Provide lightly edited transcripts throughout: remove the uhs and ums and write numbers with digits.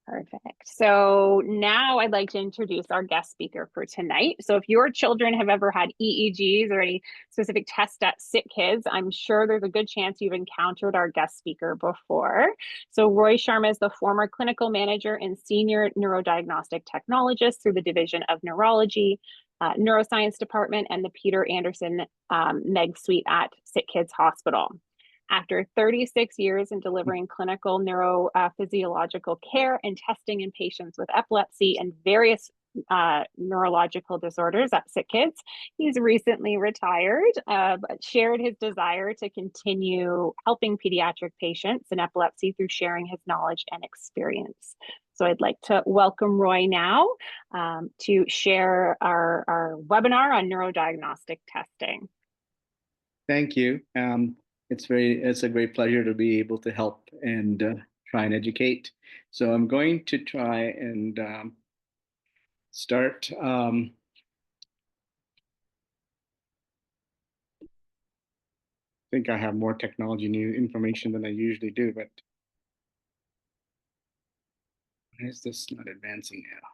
Perfect. So now I'd like to introduce our guest speaker for tonight. So if your children have ever had EEGs or any specific tests at sick kids, I'm sure there's a good chance you've encountered our guest speaker before. So Roy Sharma is the former clinical manager and senior neurodiagnostic technologist through the Division of Neurology, Neuroscience Department, and the Peter Anderson Meg Suite at Sick Kids Hospital. After 36 years in delivering clinical neurophysiological care and testing in patients with epilepsy and various neurological disorders at sick kids, he's recently retired, but shared his desire to continue helping pediatric patients in epilepsy through sharing his knowledge and experience. So I'd like to welcome Roy now to share our webinar on neurodiagnostic testing. Thank you. It's a great pleasure to be able to help and try and educate. So I'm going to try and start. I think I have more technology new information than I usually do, but why is this not advancing now?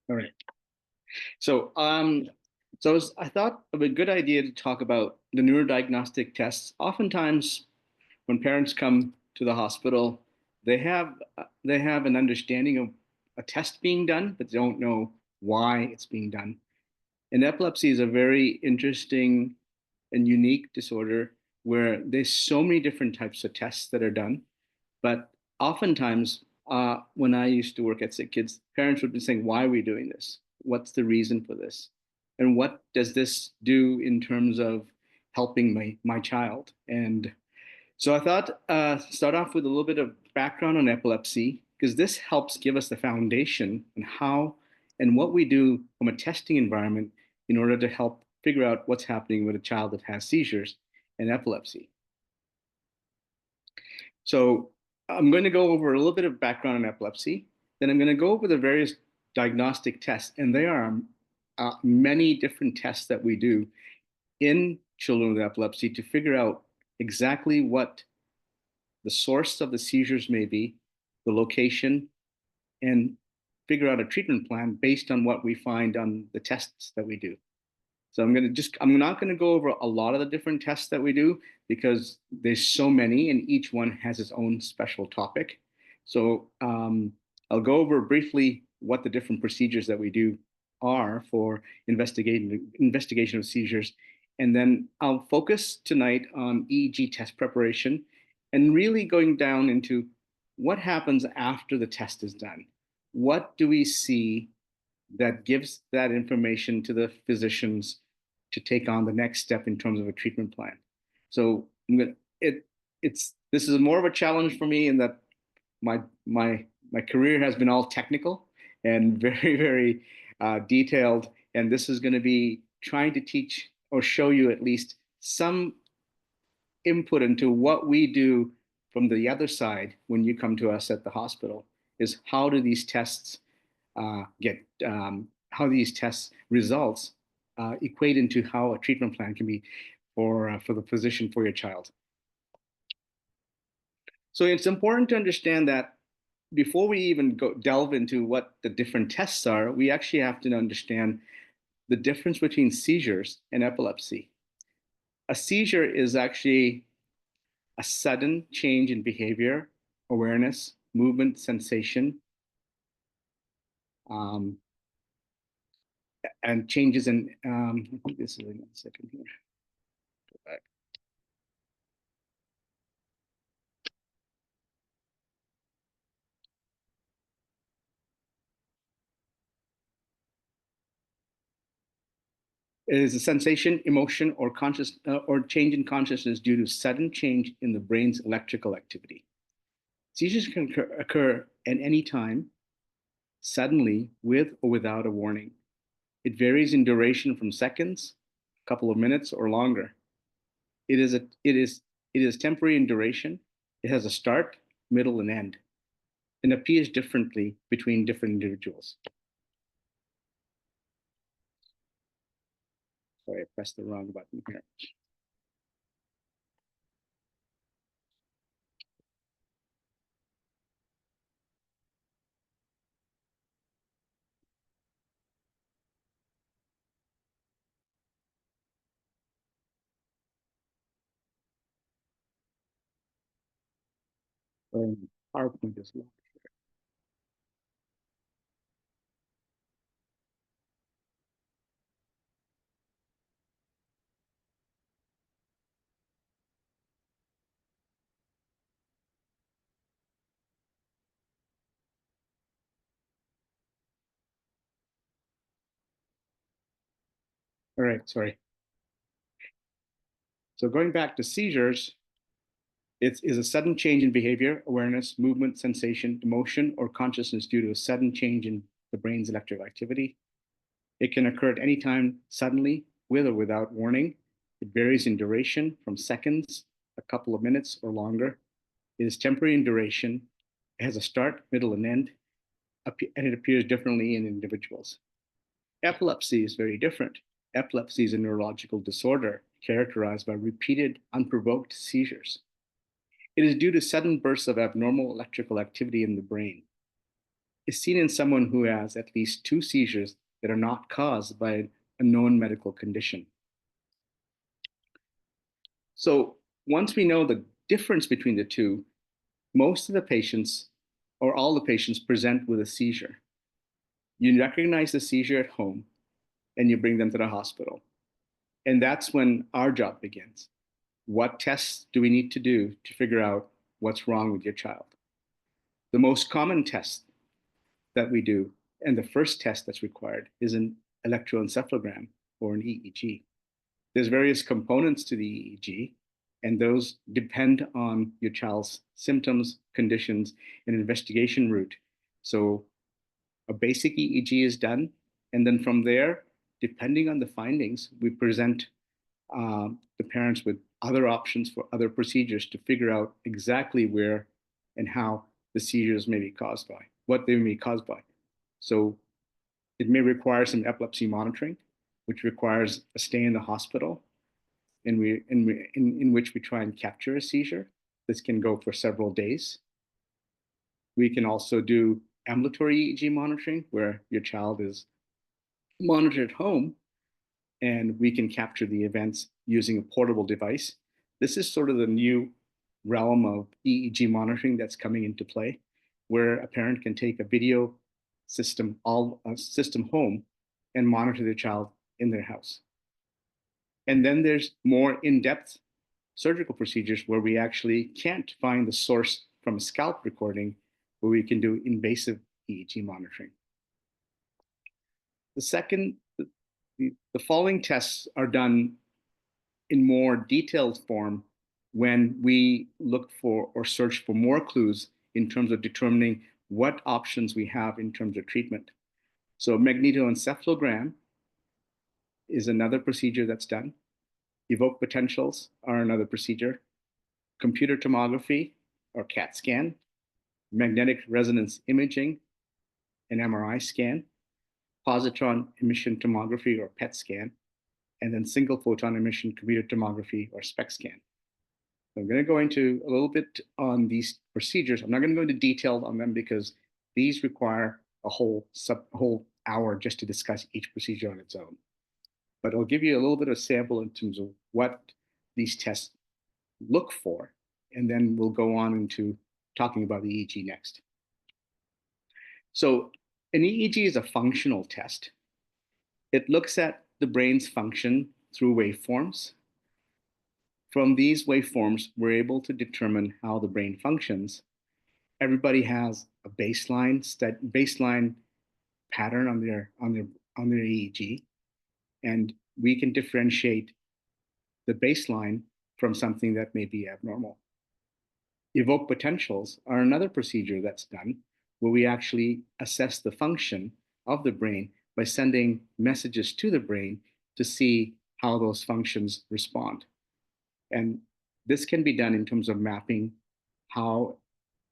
All right. So I thought of a good idea to talk about the neurodiagnostic tests. Oftentimes, when parents come to the hospital, they have an understanding of a test being done, but they don't know why it's being done. And epilepsy is a very interesting and unique disorder where there's so many different types of tests that are done. But oftentimes, when I used to work at Sick Kids, parents would be saying, "Why are we doing this? What's the reason for this? And what does this do in terms of helping my child?" And so I thought start off with a little bit of background on epilepsy, because this helps give us the foundation and how and what we do from a testing environment in order to help figure out what's happening with a child that has seizures and epilepsy. So I'm going to go over a little bit of background on epilepsy. Then I'm going to go over the various diagnostic tests, and there are many different tests that we do in children with epilepsy to figure out exactly what the source of the seizures may be, the location, and figure out a treatment plan based on what we find on the tests that we do. So I'm not going to go over a lot of the different tests that we do because there's so many and each one has its own special topic. So I'll go over briefly what the different procedures that we do are for investigation of seizures. And then I'll focus tonight on EEG test preparation and really going down into what happens after the test is done. What do we see that gives that information to the physicians to take on the next step in terms of a treatment plan? So this is more of a challenge for me in that my career has been all technical and very, very detailed. And this is going to be trying to teach or show you at least some input into what we do from the other side when you come to us at the hospital, is how do these tests how these tests results equate into how a treatment plan can be for the physician for your child. So it's important to understand that before we even delve into what the different tests are, we actually have to understand the difference between seizures and epilepsy. A seizure is actually a sudden change in behavior, awareness, movement, sensation, and changes in, I think this is in a second here. Go back. It is a sensation, emotion, or change in consciousness due to sudden change in the brain's electrical activity. Seizures can occur at any time, suddenly, with or without a warning. It varies in duration from seconds, a couple of minutes, or longer. It is temporary in duration. It has a start, middle, and end, and appears differently between different individuals. Sorry, I pressed the wrong button here. PowerPoint is locked. All right, sorry. So going back to seizures, it is a sudden change in behavior, awareness, movement, sensation, emotion, or consciousness due to a sudden change in the brain's electrical activity. It can occur at any time suddenly, with or without warning. It varies in duration from seconds, a couple of minutes, or longer. It is temporary in duration. It has a start, middle, and end, and it appears differently in individuals. Epilepsy is very different. Epilepsy is a neurological disorder characterized by repeated, unprovoked seizures. It is due to sudden bursts of abnormal electrical activity in the brain. It's seen in someone who has at least two seizures that are not caused by a known medical condition. So once we know the difference between the two, most of the patients or all the patients present with a seizure. You recognize the seizure at home and you bring them to the hospital. And that's when our job begins. What tests do we need to do to figure out what's wrong with your child? The most common test that we do, and the first test that's required, is an electroencephalogram or an EEG. There's various components to the EEG, and those depend on your child's symptoms, conditions, and investigation route. So a basic EEG is done, and then from there, depending on the findings, we present the parents with other options for other procedures to figure out exactly where and how the seizures may be caused by, what they may be caused by. So it may require some epilepsy monitoring, which requires a stay in the hospital, in which we try and capture a seizure. This can go for several days. We can also do ambulatory EEG monitoring, where your child is monitored at home and we can capture the events using a portable device. This is sort of the new realm of EEG monitoring that's coming into play, where a parent can take a video system home and monitor their child in their house. And then there's more in-depth surgical procedures where we actually can't find the source from a scalp recording, where we can do invasive EEG monitoring. The following tests are done in more detailed form when we look for or search for more clues in terms of determining what options we have in terms of treatment. So magnetoencephalogram is another procedure that's done. Evoked potentials are another procedure. Computer tomography or CAT scan, magnetic resonance imaging, an MRI scan, positron emission tomography or PET scan, and then single photon emission computer tomography or SPECT scan. So I'm going to go into a little bit on these procedures. I'm not going to go into detail on them because these require a whole hour just to discuss each procedure on its own. But I'll give you a little bit of sample in terms of what these tests look for, and then we'll go on into talking about the EEG next. So an EEG is a functional test. It looks at the brain's function through waveforms. From these waveforms, we're able to determine how the brain functions. Everybody has a baseline pattern on their EEG, and we can differentiate the baseline from something that may be abnormal. Evoked potentials are another procedure that's done where we actually assess the function of the brain by sending messages to the brain to see how those functions respond. And this can be done in terms of mapping how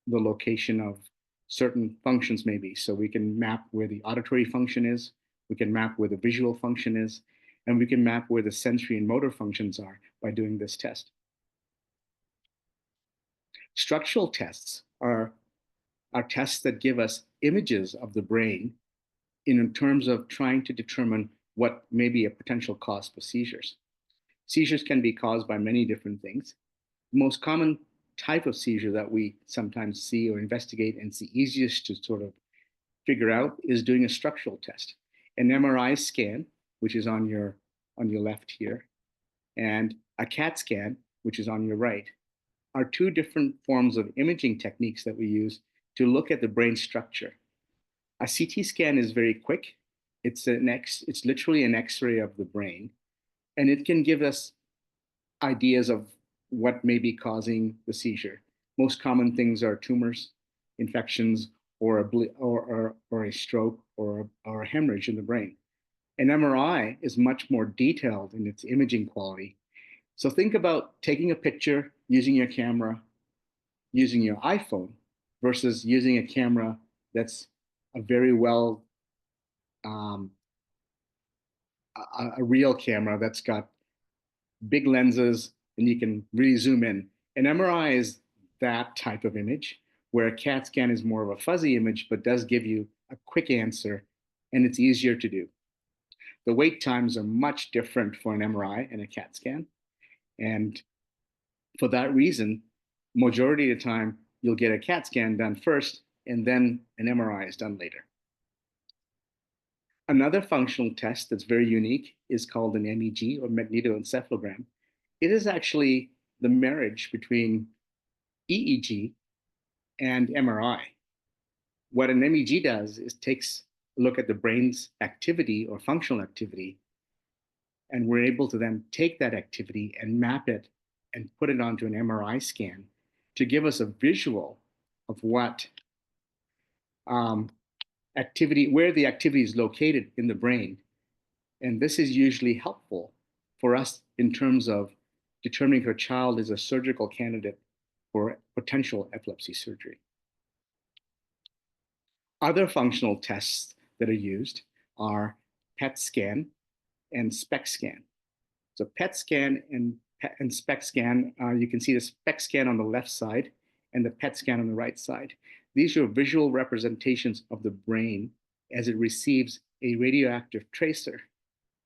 the location of certain functions may be. So we can map where the auditory function is, we can map where the visual function is, and we can map where the sensory and motor functions are by doing this test. Structural tests are tests that give us images of the brain in terms of trying to determine what may be a potential cause for seizures. Seizures can be caused by many different things. The most common type of seizure that we sometimes see or investigate, and it's the easiest to sort of figure out, is doing a structural test. An MRI scan, which is on your left here, and a CAT scan, which is on your right, are two different forms of imaging techniques that we use to look at the brain structure. A CT scan is very quick. It's literally an X-ray of the brain, and it can give us ideas of what may be causing the seizure. Most common things are tumors, infections, or a stroke or a hemorrhage in the brain. An MRI is much more detailed in its imaging quality. So think about taking a picture using your camera, using your iPhone, versus using a camera that's a very well, um, a real camera that's got big lenses and you can really zoom in. An MRI is that type of image, where a CAT scan is more of a fuzzy image, but does give you a quick answer, and it's easier to do. The wait times are much different for an MRI and a CAT scan. And for that reason, majority of the time, you'll get a CAT scan done first, and then an MRI is done later. Another functional test that's very unique is called an MEG, or magnetoencephalogram. It is actually the marriage between EEG and MRI. What an MEG does is takes a look at the brain's activity or functional activity, and we're able to then take that activity and map it and put it onto an MRI scan to give us a visual of what activity, where the activity is located in the brain. And this is usually helpful for us in terms of determining if a child is a surgical candidate for potential epilepsy surgery. Other functional tests that are used are PET scan and SPECT scan. So PET scan and SPECT scan, you can see the SPECT scan on the left side and the PET scan on the right side. These are visual representations of the brain as it receives a radioactive tracer.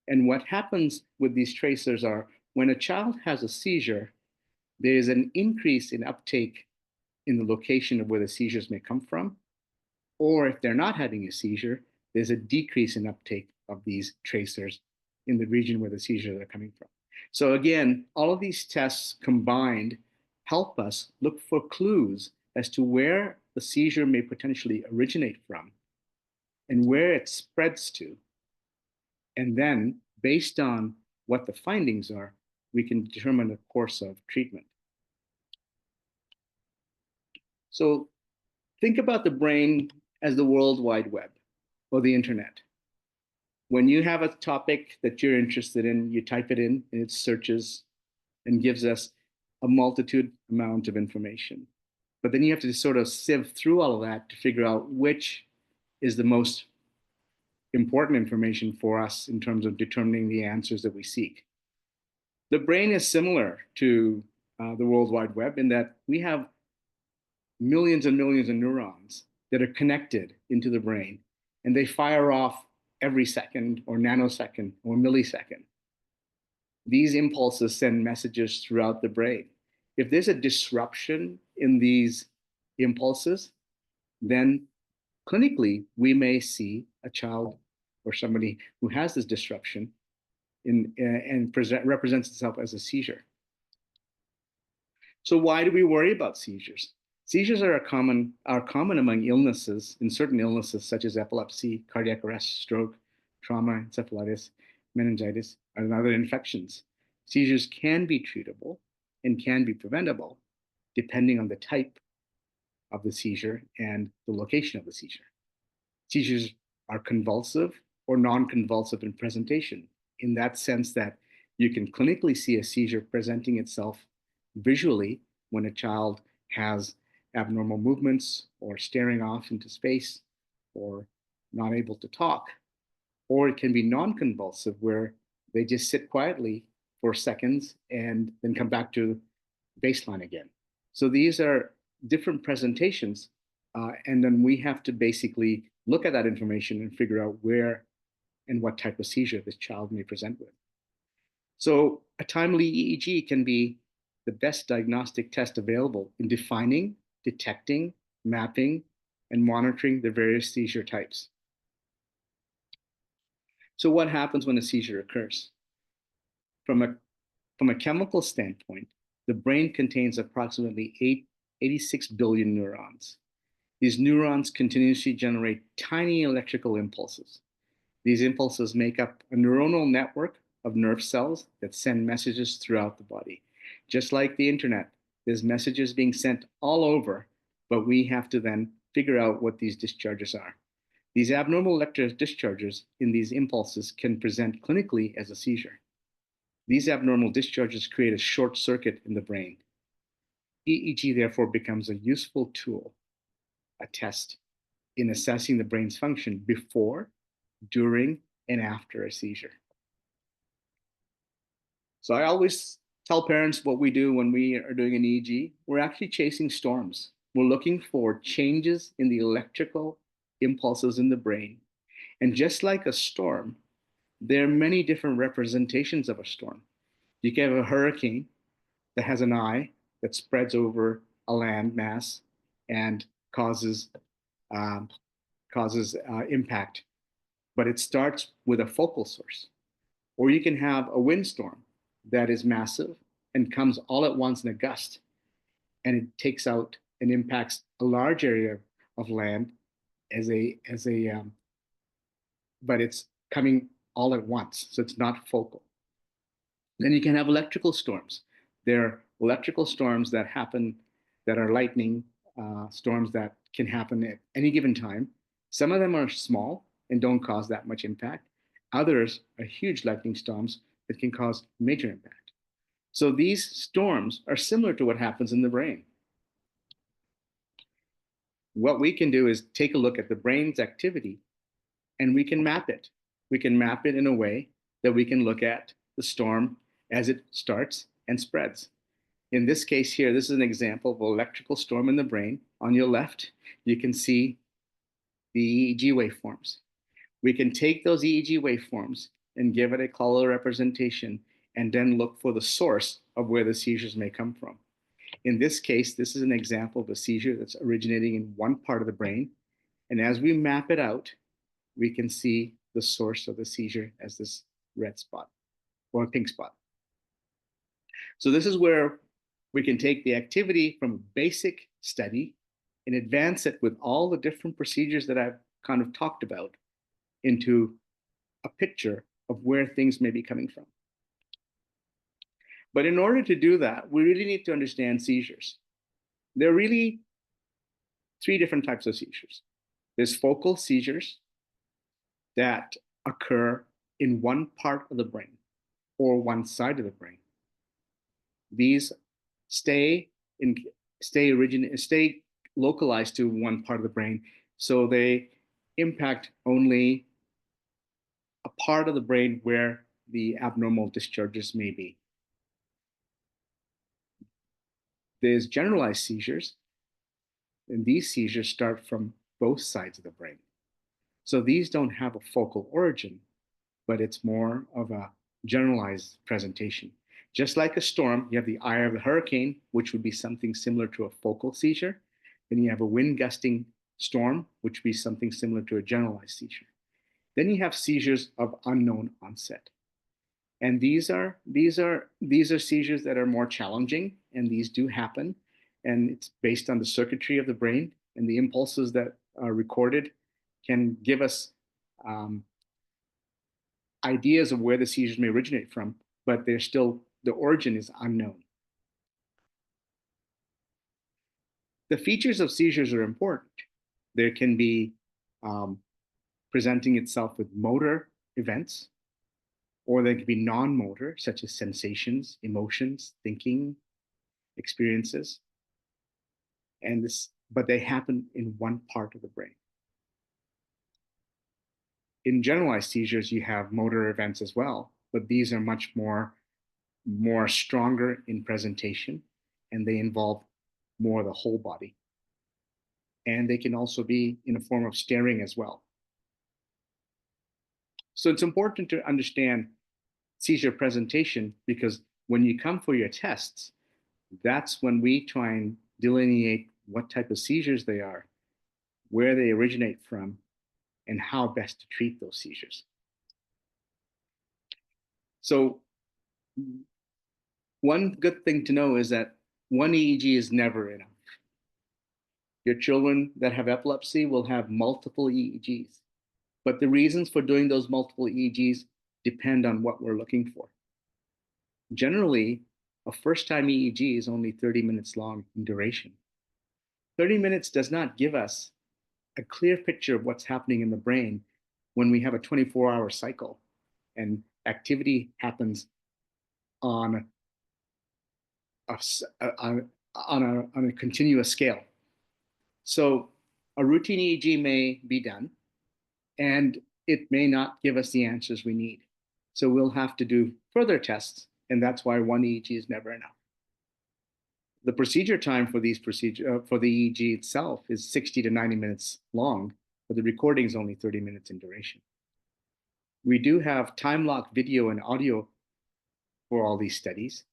And what happens with these tracers are, when a child has a seizure, there is an increase in uptake in the location of where the seizures may come from. Or if they're not having a seizure, there's a decrease in uptake of these tracers in the region where the seizures are coming from. So again, all of these tests combined help us look for clues as to where the seizure may potentially originate from and where it spreads to. And then, based on what the findings are, we can determine a course of treatment. So think about the brain as the World Wide Web or the internet. When you have a topic that you're interested in, you type it in and it searches and gives us a multitude amount of information. But then you have to sort of sieve through all of that to figure out which is the most important information for us in terms of determining the answers that we seek. The brain is similar to the World Wide Web in that we have millions and millions of neurons that are connected into the brain, and they fire off every second or nanosecond or millisecond. These impulses send messages throughout the brain. If there's a disruption in these impulses, then clinically, we may see a child or somebody who has this disruption and represents itself as a seizure. So why do we worry about seizures? Seizures are common among illnesses, in certain illnesses such as epilepsy, cardiac arrest, stroke, trauma, encephalitis, meningitis, and other infections. Seizures can be treatable and can be preventable depending on the type of the seizure and the location of the seizure. Seizures are convulsive or non-convulsive in presentation, in that sense that you can clinically see a seizure presenting itself visually when a child has abnormal movements or staring off into space or not able to talk. Or it can be non-convulsive, where they just sit quietly for seconds and then come back to baseline again. So these are different presentations, and then we have to basically look at that information and figure out where and what type of seizure this child may present with. So a timely EEG can be the best diagnostic test available in defining, detecting, mapping, and monitoring the various seizure types. So what happens when a seizure occurs? From a chemical standpoint, the brain contains approximately 86 billion neurons. These neurons continuously generate tiny electrical impulses. These impulses make up a neuronal network of nerve cells that send messages throughout the body. Just like the internet, there's messages being sent all over, but we have to then figure out what these discharges are. These abnormal electrical discharges in these impulses can present clinically as a seizure. These abnormal discharges create a short circuit in the brain. EEG therefore becomes a useful tool, a test in assessing the brain's function before, during, and after a seizure. So I always tell parents what we do when we are doing an EEG. We're actually chasing storms. We're looking for changes in the electrical impulses in the brain. And just like a storm, there are many different representations of a storm. You can have a hurricane that has an eye that spreads over a land mass and causes impact, but it starts with a focal source. Or you can have a windstorm that is massive and comes all at once in a gust, and it takes out and impacts a large area of land but it's coming all at once, so it's not focal. Then you can have electrical storms. There are electrical storms that happen that are lightning storms that can happen at any given time. Some of them are small and don't cause that much impact. Others are huge lightning storms that can cause major impact. So these storms are similar to what happens in the brain. What we can do is take a look at the brain's activity and we can map it. We can map it in a way that we can look at the storm as it starts and spreads. In this case here, this is an example of an electrical storm in the brain. On your left, you can see the EEG waveforms. We can take those EEG waveforms and give it a color representation and then look for the source of where the seizures may come from. In this case, this is an example of a seizure that's originating in one part of the brain. And as we map it out, we can see the source of the seizure as this red spot or pink spot. So this is where we can take the activity from a basic study and advance it with all the different procedures that I've kind of talked about into a picture of where things may be coming from. But in order to do that, we really need to understand seizures. There are really three different types of seizures. There's focal seizures that occur in one part of the brain or one side of the brain. These stay localized to one part of the brain, so they impact only a part of the brain where the abnormal discharges may be. There's generalized seizures, and these seizures start from both sides of the brain. So these don't have a focal origin, but it's more of a generalized presentation. Just like a storm, you have the eye of the hurricane, which would be something similar to a focal seizure. Then you have a wind gusting storm, which would be something similar to a generalized seizure. Then you have seizures of unknown onset. And these are seizures that are more challenging, and these do happen. And it's based on the circuitry of the brain, and the impulses that are recorded can give us ideas of where the seizures may originate from, but they're still, the origin is unknown. The features of seizures are important. There can be presenting itself with motor events, or they could be non-motor, such as sensations, emotions, thinking, experiences. But they happen in one part of the brain. In generalized seizures, you have motor events as well, but these are much more stronger in presentation, and they involve more the whole body. And they can also be in a form of staring as well. So it's important to understand seizure presentation, because when you come for your tests, That's when we try and delineate what type of seizures they are, where they originate from, and how best to treat those seizures. So one good thing to know is that one EEG is never enough. Your children that have epilepsy will have multiple EEGs, but the reasons for doing those multiple EEGs depend on what we're looking for. Generally, a first-time EEG is only 30 minutes long in duration. 30 minutes does not give us a clear picture of what's happening in the brain when we have a 24-hour cycle and activity happens on a continuous scale. So a routine EEG may be done, and it may not give us the answers we need. So we'll have to do further tests, and that's why one EEG is never enough. The procedure time for the EEG itself is 60 to 90 minutes long, but the recording is only 30 minutes in duration. We do have time-locked video and audio for all these studies.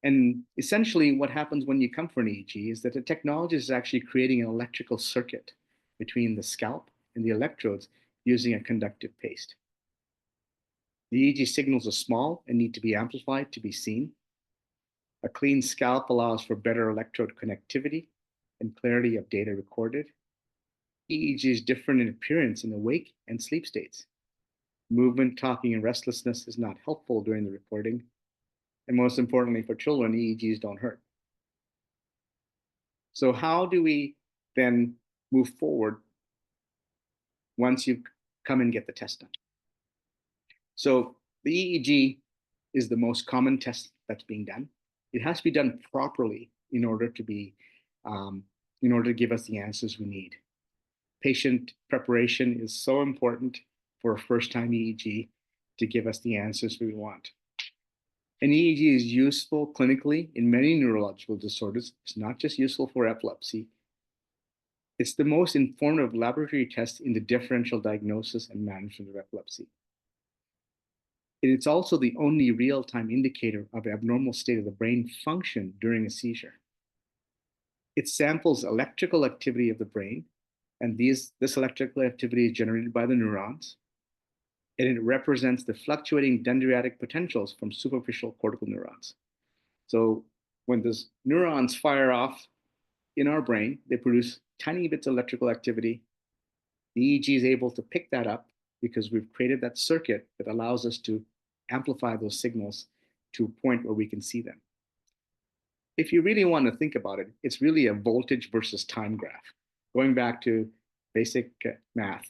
And essentially what happens when you come for an EEG is that the technologist is actually creating an electrical circuit between the scalp and the electrodes using a conductive paste. The EEG signals are small and need to be amplified to be seen. A clean scalp allows for better electrode connectivity and clarity of data recorded. EEG is different in appearance in awake and sleep states. Movement, talking, and restlessness is not helpful during the recording. And most importantly, for children, EEGs don't hurt. So how do we then move forward once you come and get the test done? So the EEG is the most common test that's being done. It has to be done properly in order to give us the answers we need. Patient preparation is so important for a first-time EEG to give us the answers we want. An EEG is useful clinically in many neurological disorders. It's not just useful for epilepsy. It's the most informative laboratory test in the differential diagnosis and management of epilepsy. It's also the only real-time indicator of abnormal state of the brain function during a seizure. It samples electrical activity of the brain, and this electrical activity is generated by the neurons, and it represents the fluctuating dendritic potentials from superficial cortical neurons. So when those neurons fire off in our brain, they produce tiny bits of electrical activity. The EEG is able to pick that up because we've created that circuit that allows us to amplify those signals to a point where we can see them. If you really want to think about it, it's really a voltage versus time graph, going back to basic math.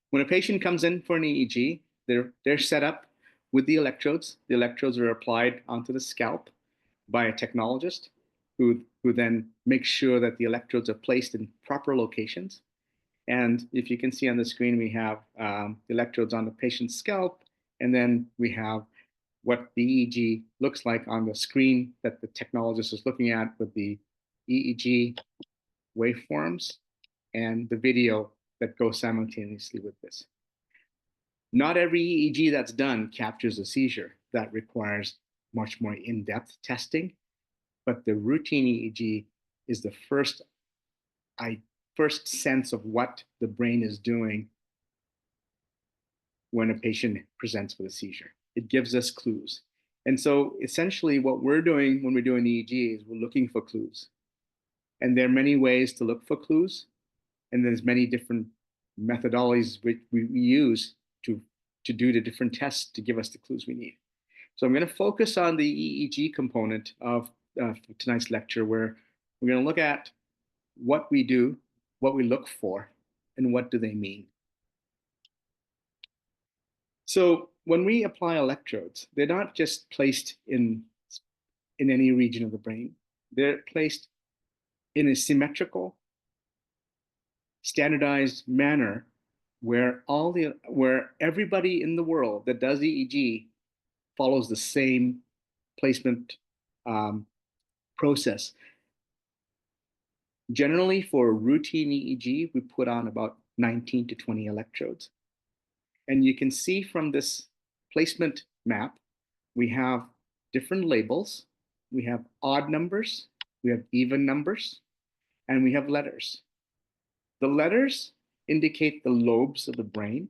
When a patient comes in for an EEG, they're set up with the electrodes. The electrodes are applied onto the scalp by a technologist who then makes sure that the electrodes are placed in proper locations. And if you can see on the screen, we have the electrodes on the patient's scalp, and then we have what the EEG looks like on the screen that the technologist is looking at with the EEG waveforms and the video that goes simultaneously with this. Not every EEG that's done captures a seizure. That requires much more in-depth testing, but the routine EEG is the first sense of what the brain is doing when a patient presents with a seizure. It gives us clues. And so essentially what we're doing when we're doing EEG is we're looking for clues. And there are many ways to look for clues. And there's many different methodologies which we use to do the different tests to give us the clues we need. So I'm going to focus on the EEG component of tonight's lecture, where we're going to look at what we do, what we look for, and what do they mean. So when we apply electrodes, they're not just placed in any region of the brain. They're placed in a symmetrical, standardized manner where everybody in the world that does EEG follows the same placement process. Generally, for routine EEG, we put on about 19 to 20 electrodes. And you can see from this placement map, we have different labels. We have odd numbers, we have even numbers, and we have letters. The letters indicate the lobes of the brain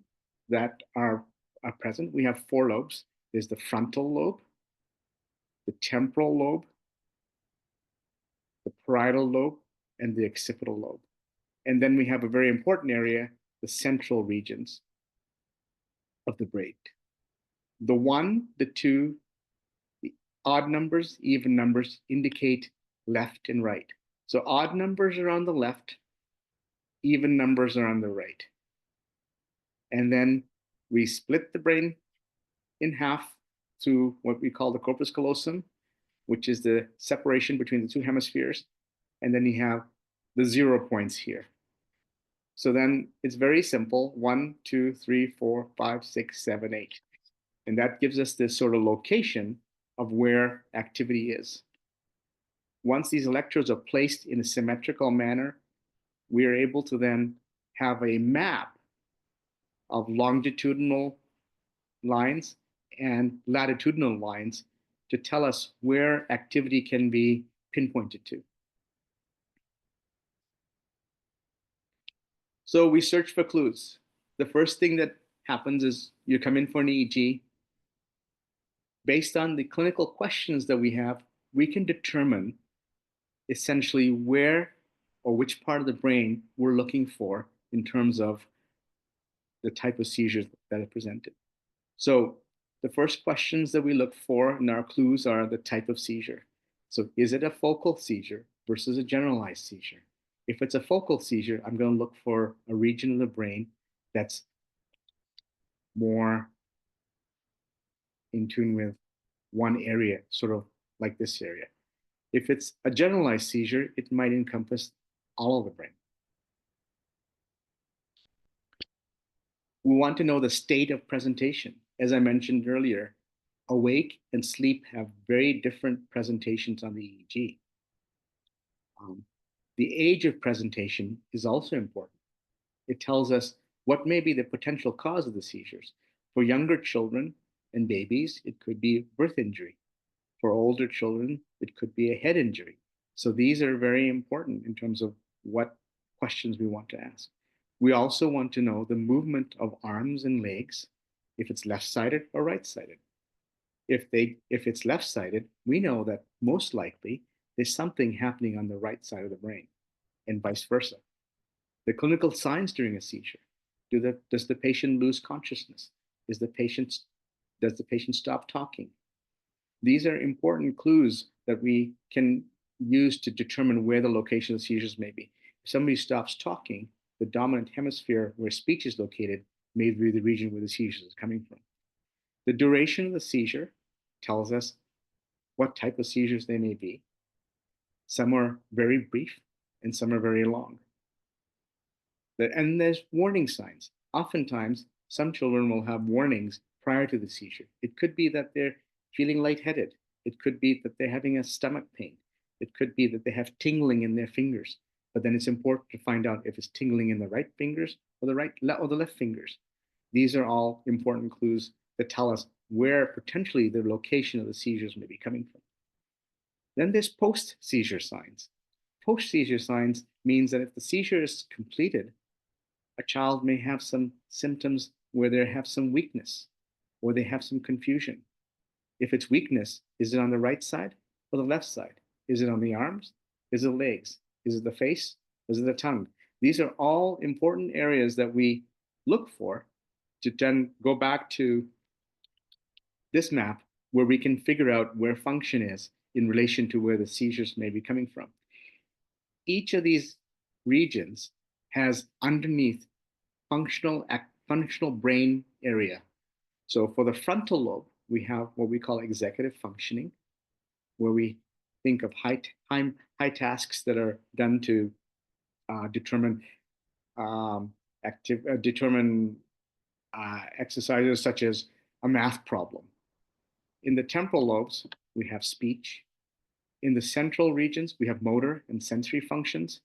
that are present. We have four lobes. There's the frontal lobe, the temporal lobe, the parietal lobe, and the occipital lobe. And then we have a very important area, the central regions of the brain. The one, the two, the odd numbers, even numbers indicate left and right. So odd numbers are on the left, even numbers are on the right. And then we split the brain in half through what we call the corpus callosum, which is the separation between the two hemispheres. And then you have the 0 points here. So then it's very simple, 1, 2, 3, 4, 5, 6, 7, 8. And that gives us this sort of location of where activity is. Once these electrodes are placed in a symmetrical manner, we are able to then have a map of longitudinal lines and latitudinal lines to tell us where activity can be pinpointed to. So we search for clues. The first thing that happens is you come in for an EEG. Based on the clinical questions that we have, we can determine essentially where or which part of the brain we're looking for in terms of the type of seizures that are presented. So the first questions that we look for in our clues are the type of seizure. So is it a focal seizure versus a generalized seizure? If it's a focal seizure, I'm going to look for a region of the brain that's more in tune with one area, sort of like this area. If it's a generalized seizure, it might encompass all of the brain. We want to know the state of presentation. As I mentioned earlier, awake and sleep have very different presentations on the EEG. The age of presentation is also important. It tells us what may be the potential cause of the seizures. For younger children and babies, it could be birth injury. For older children, it could be a head injury. So these are very important in terms of what questions we want to ask. We also want to know the movement of arms and legs, if it's left-sided or right-sided. If it's left-sided, we know that most likely there's something happening on the right side of the brain, and vice versa. The clinical signs during a seizure. Does the patient lose consciousness? Does the patient stop talking? These are important clues that we can use to determine where the location of the seizures may be. If somebody stops talking, the dominant hemisphere where speech is located may be the region where the seizure is coming from. The duration of the seizure tells us what type of seizures they may be. Some are very brief and some are very long. And there's warning signs. Oftentimes, some children will have warnings prior to the seizure. It could be that they're feeling lightheaded. It could be that they're having a stomach pain. It could be that they have tingling in their fingers. But then it's important to find out if it's tingling in the right fingers or the left fingers. These are all important clues that tell us where potentially the location of the seizures may be coming from. Then there's post-seizure signs. Post-seizure signs means that if the seizure is completed, a child may have some symptoms where they have some weakness or they have some confusion. If it's weakness, is it on the right side or the left side? Is it on the arms? Is it the legs? Is it the face? Is it the tongue? These are all important areas that we look for to then go back to this map where we can figure out where function is in relation to where the seizures may be coming from. Each of these regions has underneath functional brain area. So for the frontal lobe, we have what we call executive functioning, where we think of high tasks that are done to determine exercises such as a math problem. In the temporal lobes, we have speech. In the central regions, we have motor and sensory functions.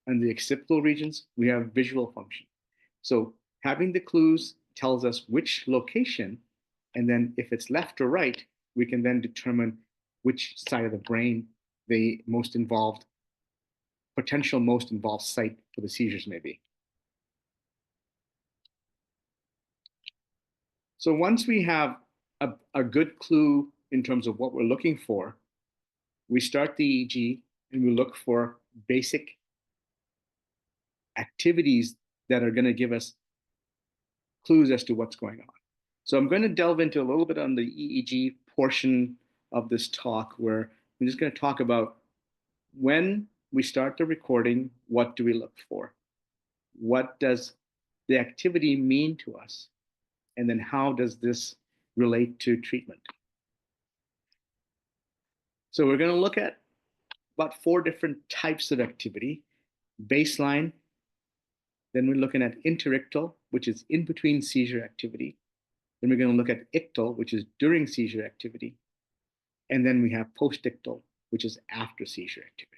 And the occipital regions, we have visual function. So having the clues tells us which location, and then if it's left or right, we can then determine which side of the brain the potential most involved site for the seizures may be. So once we have a good clue in terms of what we're looking for, we start the EEG and we look for basic activities that are going to give us clues as to what's going on. So I'm going to delve into a little bit on the EEG portion of this talk, where I'm just going to talk about when we start the recording, what do we look for? What does the activity mean to us? And then how does this relate to treatment? So we're going to look at about 4 different types of activity. Baseline, then we're looking at interictal, which is in between seizure activity. Then we're going to look at ictal, which is during seizure activity. And then we have postictal, which is after seizure activity.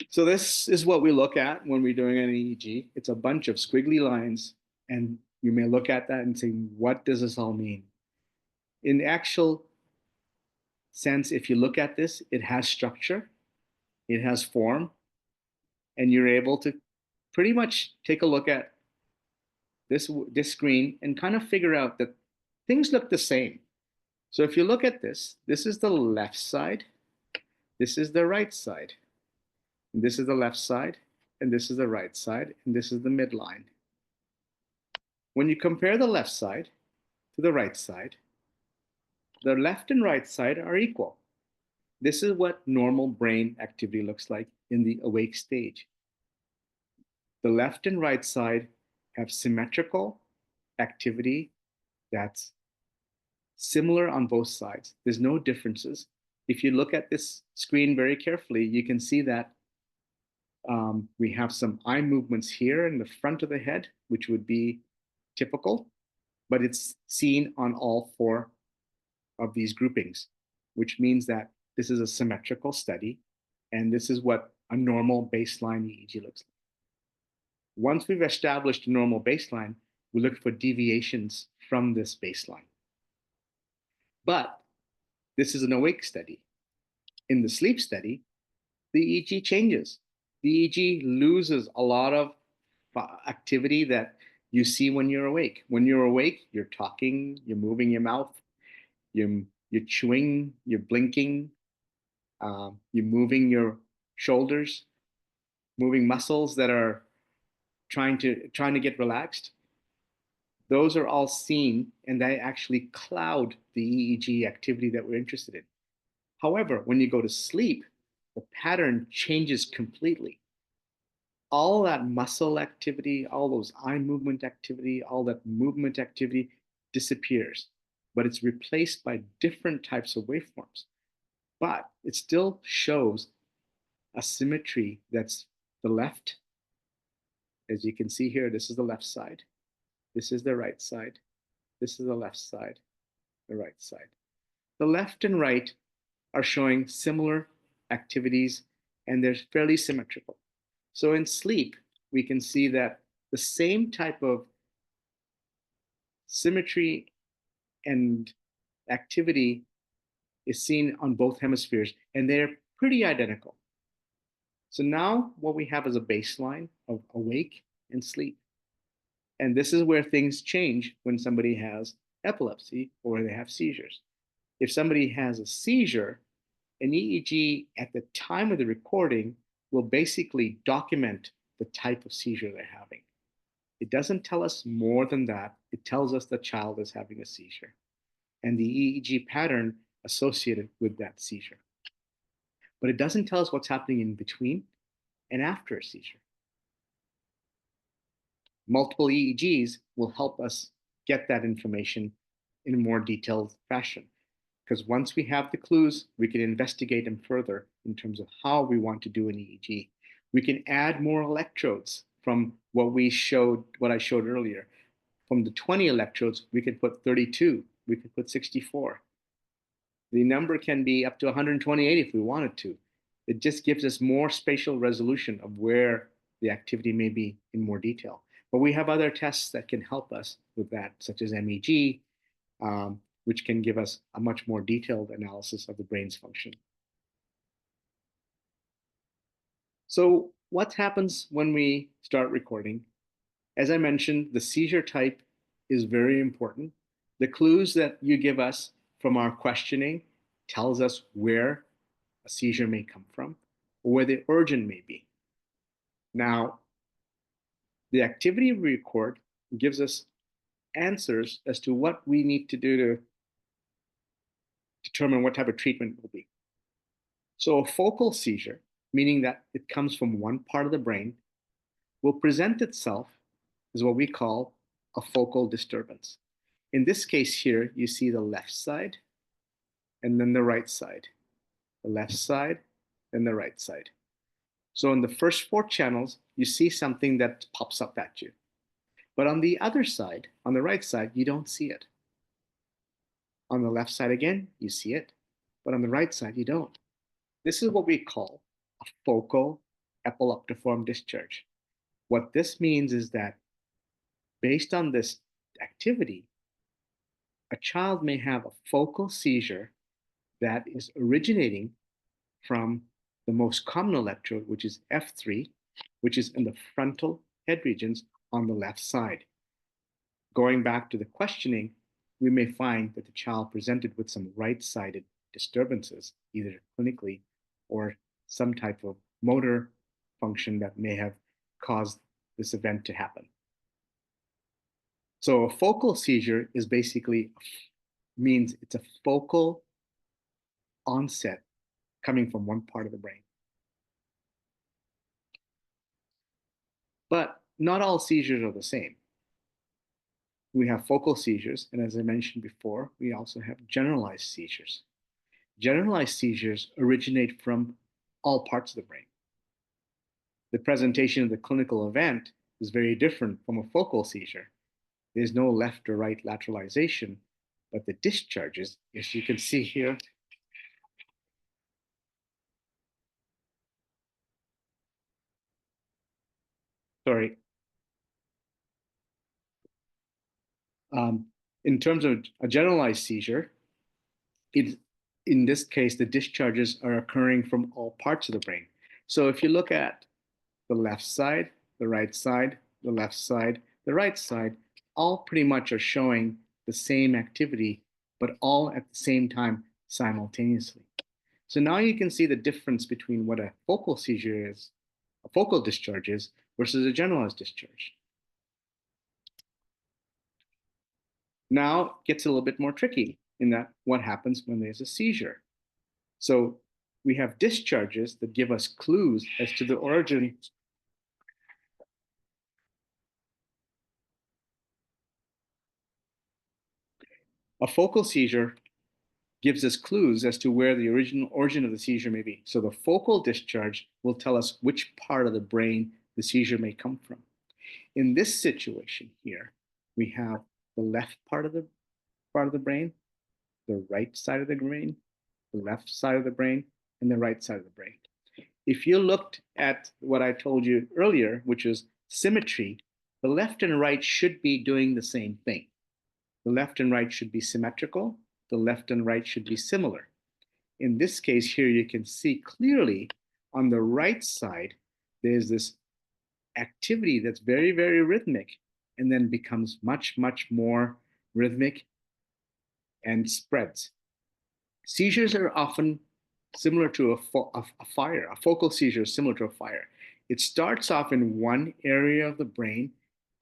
So this is what we look at when we're doing an EEG. It's a bunch of squiggly lines, and you may look at that and say, what does this all mean? In actual sense, if you look at this, it has structure, it has form, and you're able to pretty much take a look at this screen and kind of figure out that things look the same. So if you look at this, this is the left side, this is the right side, and this is the left side, and this is the right side, and this is the midline. When you compare the left side to the right side, the left and right side are equal. This is what normal brain activity looks like in the awake stage. The left and right side have symmetrical activity that's similar on both sides. There's no differences. If you look at this screen very carefully, you can see that we have some eye movements here in the front of the head, which would be typical, but it's seen on all 4 of these groupings, which means that this is a symmetrical study, and this is what a normal baseline EEG looks like. Once we've established a normal baseline, we look for deviations from this baseline. But this is an awake study. In the sleep study, the EEG changes. The EEG loses a lot of activity that you see when you're awake. When you're awake, you're talking, you're moving your mouth, you're chewing, you're blinking, you're moving your shoulders, moving muscles that are trying to get relaxed. Those are all seen, and they actually cloud the EEG activity that we're interested in. However, when you go to sleep, the pattern changes completely. All that muscle activity, all those eye movement activity, all that movement activity disappears, but it's replaced by different types of waveforms. But it still shows a symmetry that's the left. As you can see here, this is the left side. This is the right side. This is the left side, the right side. The left and right are showing similar activities, and they're fairly symmetrical. So in sleep, we can see that the same type of symmetry and activity is seen on both hemispheres, and they're pretty identical. So now what we have is a baseline of awake and sleep. And this is where things change when somebody has epilepsy or they have seizures. If somebody has a seizure, an EEG at the time of the recording will basically document the type of seizure they're having. It doesn't tell us more than that. It tells us the child is having a seizure and the EEG pattern associated with that seizure. But it doesn't tell us what's happening in between and after a seizure. Multiple EEGs will help us get that information in a more detailed fashion. Because once we have the clues, we can investigate them further in terms of how we want to do an EEG. We can add more electrodes from what I showed earlier. From the 20 electrodes, we could put 32, we could put 64. The number can be up to 128 if we wanted to. It just gives us more spatial resolution of where the activity may be in more detail. But we have other tests that can help us with that, such as MEG, which can give us a much more detailed analysis of the brain's function. So what happens when we start recording? As I mentioned, the seizure type is very important. The clues that you give us from our questioning tells us where a seizure may come from or where the origin may be. Now, the activity we record gives us answers as to what we need to do to determine what type of treatment will be. So a focal seizure, meaning that it comes from one part of the brain, will present itself as what we call a focal disturbance. In this case here, you see the left side and then the right side, the left side, then the right side. So in the first 4 channels, you see something that pops up at you. But on the other side, on the right side, you don't see it. On the left side again, you see it, but on the right side, you don't. This is what we call a focal epileptiform discharge. What this means is that based on this activity, a child may have a focal seizure that is originating from the most common electrode, which is F3, which is in the frontal head regions on the left side. Going back to the questioning, we may find that the child presented with some right-sided disturbances, either clinically or some type of motor function that may have caused this event to happen. So a focal seizure is basically means it's a focal onset coming from one part of the brain. But not all seizures are the same. We have focal seizures, and as I mentioned before, we also have generalized seizures. Generalized seizures originate from all parts of the brain. The presentation of the clinical event is very different from a focal seizure. There's no left or right lateralization, but the discharges, as you can see here, sorry, in terms of a generalized seizure, in this case, the discharges are occurring from all parts of the brain. So if you look at the left side, the right side, the left side, the right side, all pretty much are showing the same activity, but all at the same time simultaneously. So now you can see the difference between what a focal seizure is, a focal discharge is, versus a generalized discharge. Now it gets a little bit more tricky in that what happens when there's a seizure. So we have discharges that give us clues as to the origin. A focal seizure gives us clues as to where the original origin of the seizure may be. So the focal discharge will tell us which part of the brain the seizure may come from. In this situation here, we have the left part of the brain, the right side of the brain, the left side of the brain, and the right side of the brain. If you looked at what I told you earlier, which is symmetry, the left and right should be doing the same thing. The left and right should be symmetrical. The left and right should be similar. In this case here, you can see clearly on the right side, there's this activity that's very, very rhythmic and then becomes much, much more rhythmic and spreads. Seizures are often similar to a fire. A focal seizure is similar to a fire. It starts off in one area of the brain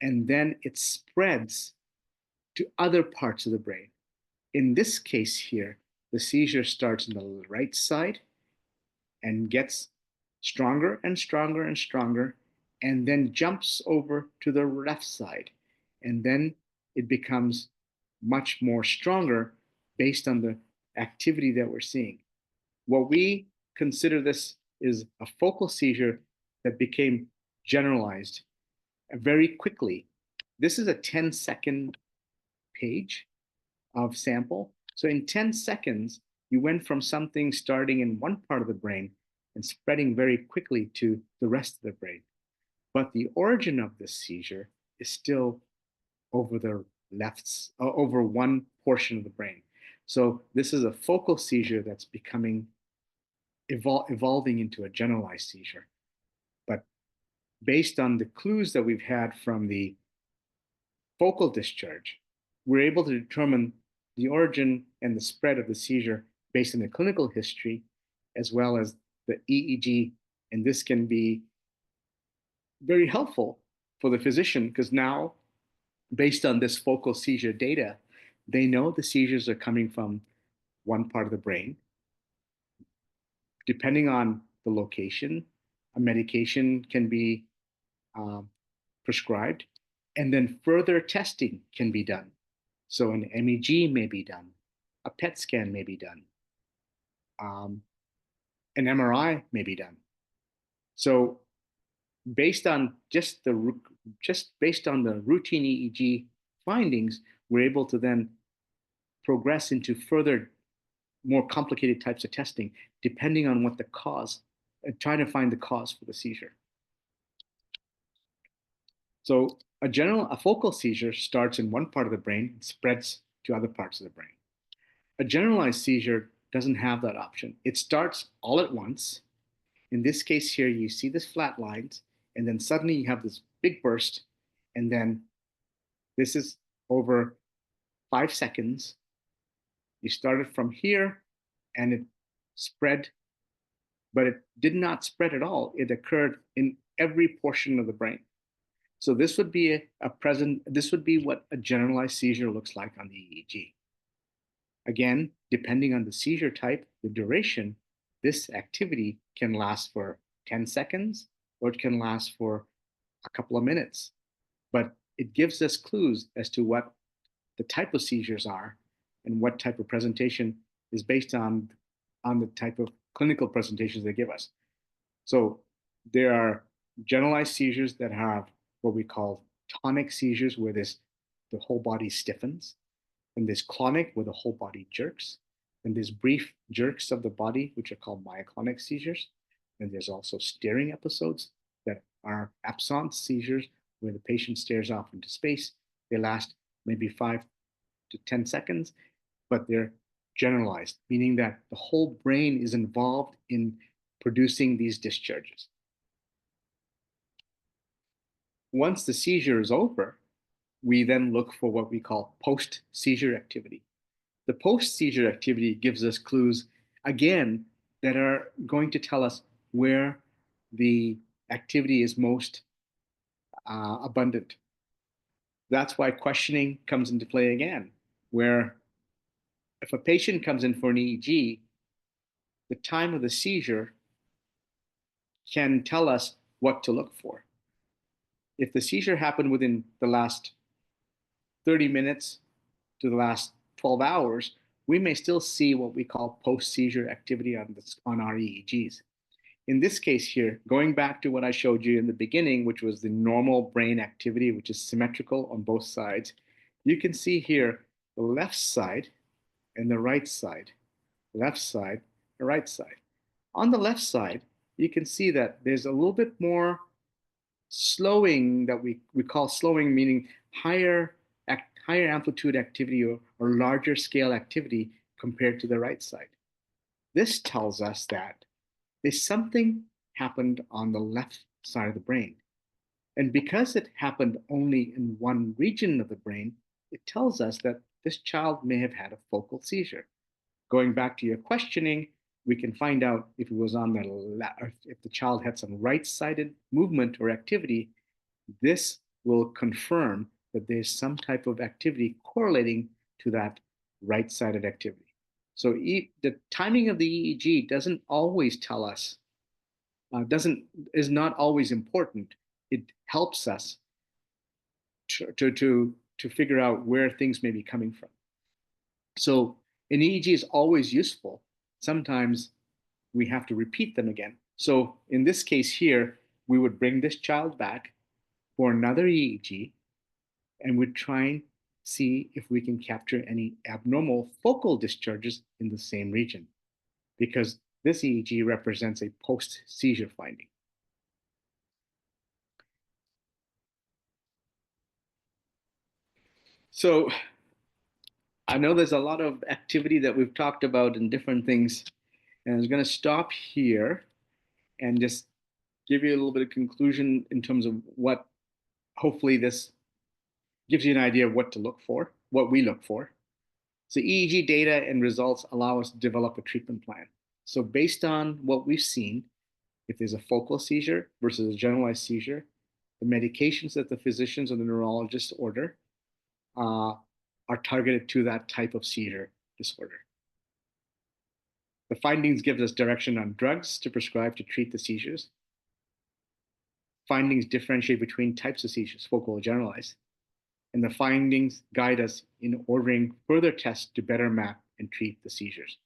and then it spreads to other parts of the brain. In this case here, the seizure starts on the right side and gets stronger and stronger and stronger, and then jumps over to the left side. And then it becomes much more stronger based on the activity that we're seeing. What we consider this is a focal seizure that became generalized very quickly. This is a 10-second page of sample. So in 10 seconds, you went from something starting in one part of the brain and spreading very quickly to the rest of the brain. But the origin of this seizure is still over the over one portion of the brain. So this is a focal seizure that's evolving into a generalized seizure. But based on the clues that we've had from the focal discharge, we're able to determine the origin and the spread of the seizure based on the clinical history as well as the EEG. And this can be very helpful for the physician because now, based on this focal seizure data, they know the seizures are coming from one part of the brain. Depending on the location, a medication can be um, prescribed, and then further testing can be done. So an MEG may be done, a PET scan may be done, um, an MRI may be done. So based on just based on the routine EEG findings, we're able to then progress into further more complicated types of testing, depending on what the cause, trying to find the cause for the seizure. So a focal seizure starts in one part of the brain and spreads to other parts of the brain. A generalized seizure doesn't have that option. It starts all at once. In this case here, you see this flat lines, and then suddenly you have this big burst, and then this is over 5 seconds. You started from here, and it spread, but it did not spread at all. It occurred in every portion of the brain. So this would be this would be what a generalized seizure looks like on the EEG. Again, depending on the seizure type, the duration, this activity can last for 10 seconds or it can last for a couple of minutes. But it gives us clues as to what the type of seizures are and what type of presentation is based on the type of clinical presentations they give us. So there are generalized seizures that have what we call tonic seizures, where the whole body stiffens, and there's clonic, where the whole body jerks, and there's brief jerks of the body, which are called myoclonic seizures, and there's also staring episodes that are absence seizures, where the patient stares off into space. They last maybe 5 to 10 seconds, but they're generalized, meaning that the whole brain is involved in producing these discharges. Once the seizure is over, we then look for what we call post-seizure activity. The post-seizure activity gives us clues, again, that are going to tell us where the activity is most abundant. That's why questioning comes into play again, where if a patient comes in for an EEG, the time of the seizure can tell us what to look for. If the seizure happened within the last 30 minutes to the last 12 hours, we may still see what we call post-seizure activity on our EEGs. In this case here, going back to what I showed you in the beginning, which was the normal brain activity, which is symmetrical on both sides, you can see here the left side and the right side, left side, the right side. On the left side, you can see that there's a little bit more slowing that we call slowing, meaning higher amplitude activity or larger scale activity compared to the right side. This tells us that there's something happened on the left side of the brain. And because it happened only in one region of the brain, it tells us that this child may have had a focal seizure. Going back to your questioning, we can find out if it was on the left, if the child had some right-sided movement or activity. This will confirm that there's some type of activity correlating to that right-sided activity. So the timing of the EEG doesn't always tell us, is not always important. It helps us to figure out where things may be coming from. So an EEG is always useful. Sometimes we have to repeat them again. So in this case here, we would bring this child back for another EEG, and we'd try and see if we can capture any abnormal focal discharges in the same region, because this EEG represents a post-seizure finding. So I know there's a lot of activity that we've talked about in different things, and I was going to stop here and just give you a little bit of conclusion in terms of what hopefully this gives you an idea of what to look for, what we look for. So EEG data and results allow us to develop a treatment plan. So based on what we've seen, if there's a focal seizure versus a generalized seizure, the medications that the physicians or the neurologists order uh, are targeted to that type of seizure disorder. The findings give us direction on drugs to prescribe to treat the seizures. Findings differentiate between types of seizures, focal or generalized. And the findings guide us in ordering further tests to better map and treat the seizures.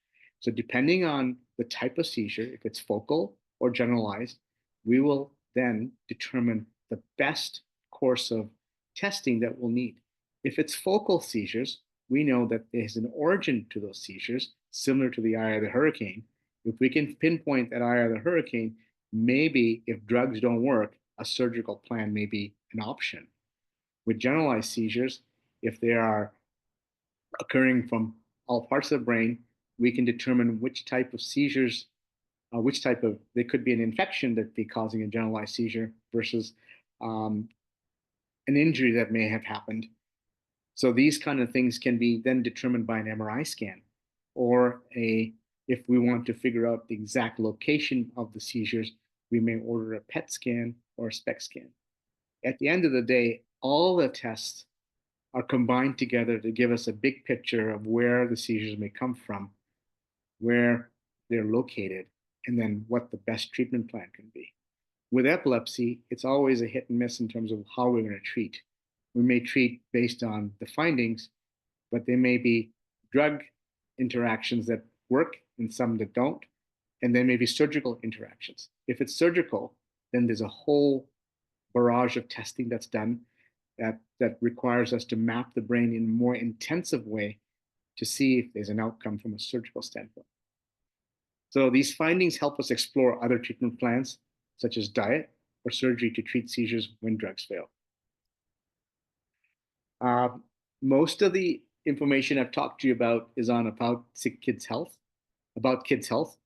So depending on the type of seizure, if it's focal or generalized, we will then determine the best course of testing that we'll need. If it's focal seizures, we know that there's an origin to those seizures, similar to the eye of the hurricane. If we can pinpoint that eye of the hurricane, maybe if drugs don't work, a surgical plan may be an option. With generalized seizures, if they are occurring from all parts of the brain, we can determine which type of seizures, there could be an infection that be causing a generalized seizure versus um, an injury that may have happened. So these kind of things can be then determined by an MRI scan, or if we want to figure out the exact location of the seizures, we may order a PET scan or a SPECT scan. At the end of the day, all the tests are combined together to give us a big picture of where the seizures may come from, where they're located, and then what the best treatment plan can be. With epilepsy, it's always a hit and miss in terms of how we're going to treat. We may treat based on the findings, but there may be drug interactions that work and some that don't, and then maybe surgical interactions. If it's surgical, then there's a whole barrage of testing that's done that requires us to map the brain in a more intensive way to see if there's an outcome from a surgical standpoint. So these findings help us explore other treatment plans, such as diet or surgery to treat seizures when drugs fail. Uh, Most of the information I've talked to you about is on about sick kids' health, about kids' health.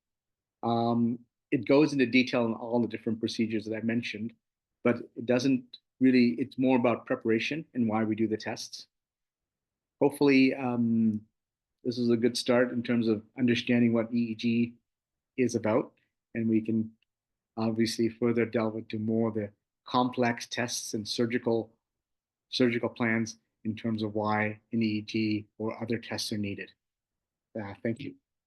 Um, it goes into detail on all the different procedures that I mentioned, but it doesn't really, it's more about preparation and why we do the tests. Hopefully, this is a good start in terms of understanding what EEG is about, and we can obviously further delve into more of the complex tests and surgical plans in terms of why an EEG or other tests are needed. Thank you.